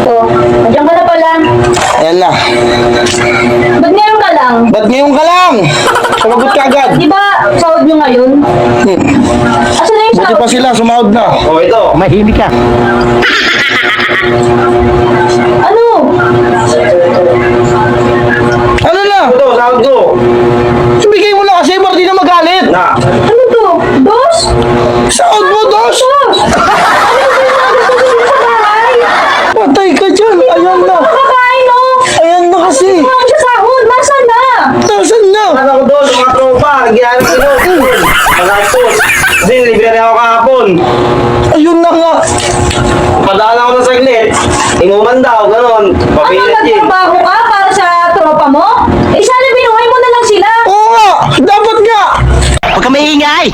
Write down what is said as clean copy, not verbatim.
Oh, nandiyan ka na pala. Ayan na. Ba't ngayon ka lang? Ba't ngayon ka lang? Sumagot ka agad. Di ba sahod nyo ngayon? Asan na yung Buti sahod? pa sila, sumahod na. Oh, ito. Mahimik ka. Ano? Ano na? Ito, sahod ko. Ibigay mo na kasi, para di na magalit. Na. Ano to? Dos? Sahod mo, Dos! Dos! Patay ka dyan. Ayan na. Kakain no? Ayan na kasi. Ano ang sahod? Nasaan na? Nasaan na? Ano ko doon, mga tropa. Nagyan ko doon. Magastos. Kasi libre na ako kahapon. Ayun na nga. Padaan ako ng saglit. Inuman daw, gano'n. Ano, Papilit yun. nagtrabaho ka para sa tropa mo? Eh, sana binuhay mo na lang sila. Oo nga. Dapat nga. Huwag ka maingay!